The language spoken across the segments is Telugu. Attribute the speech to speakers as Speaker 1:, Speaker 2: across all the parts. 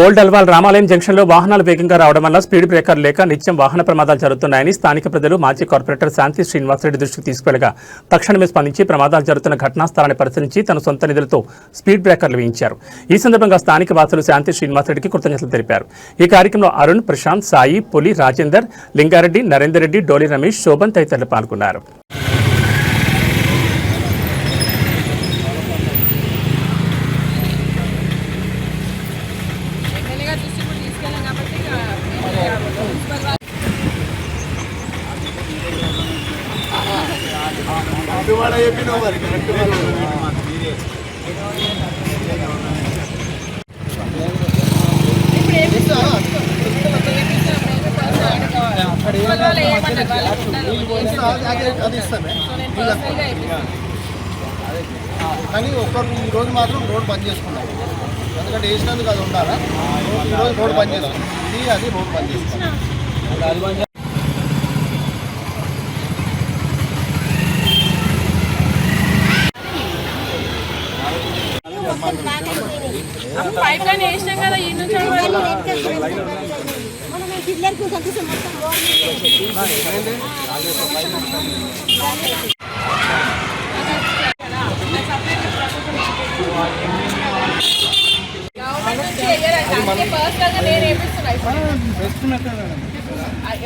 Speaker 1: ఓల్డ్ అల్వాల్ రామాలయం జంక్షన్లో వాహనాలు వేగంగా రావడం వల్ల స్పీడ్ బ్రేకర్ లేక నిత్యం వాహన ప్రమాదాలు జరుగుతున్నాయని స్థానిక ప్రజలు మాజీ కార్పొరేటర్ శాంతి శ్రీనివాసరెడ్డి దృష్టికి తీసుకెళ్లగా తక్షణమే స్పందించి ప్రమాదాలు జరుగుతున్న ఘటనా స్థలాన్ని పరిశీలించి తన సొంత నిధులతో స్పీడ్ బ్రేకర్లు వేయించారు. ఈ సందర్భంగా స్థానిక వాసులు శాంతి శ్రీనివాసరెడ్డికి కృతజ్ఞతలు తెలిపారు. ఈ కార్యక్రమంలో అరుణ్, ప్రశాంత్, సాయి, పులి, రాజేందర్, లింగారెడ్డి, నరేందర్ రెడ్డి, డోలి రమేష్, శోభన్ తదితరులు పాల్గొన్నారు.
Speaker 2: కానీ ఒక్కరు ఈరోజు మాత్రం రోడ్ బంద్ చేసుకున్నాం. ఎందుకంటే వేసినందుకు అది ఉండాలా. ఈరోజు రోడ్ బంద్ చేసుకున్నాం. ఇది అది రోడ్ బంద్ చేసుకున్నాం.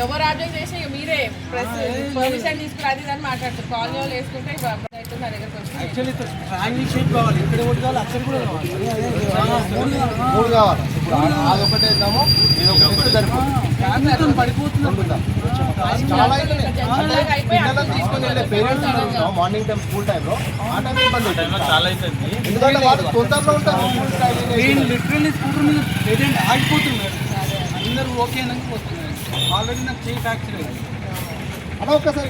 Speaker 3: ఎవరు ఆర్డర్ చేసి మీరే పర్మిషన్ తీసుకుని అది దాన్ని మాట్లాడుతారు. కాలనీ వాళ్ళు వేసుకుంటే నా దగ్గరకు
Speaker 2: మూడు కావాలి. అదొకటి వేద్దాము, ఇదొకటి సరిపోతుంది. పడిపోతున్నాం చాలా పిల్లలను తీసుకొని వెళ్ళే పేరెంట్స్ మార్నింగ్ టైం స్కూల్ టైంలో ఆ టైం ఇబ్బంది అవుతుంది. ఎందుకంటే వాళ్ళు తొందరలో ఉంటారు.
Speaker 4: లిటరల్లీ స్కూటర్ మీద పేరెంట్ ఆగిపోతున్నారు. అందరూ ఓకే అని పోతున్నారు. ఆల్రెడీ నాకు చేయి ఫ్రాక్చర్ అయింది.
Speaker 2: అలా ఒక్కసారి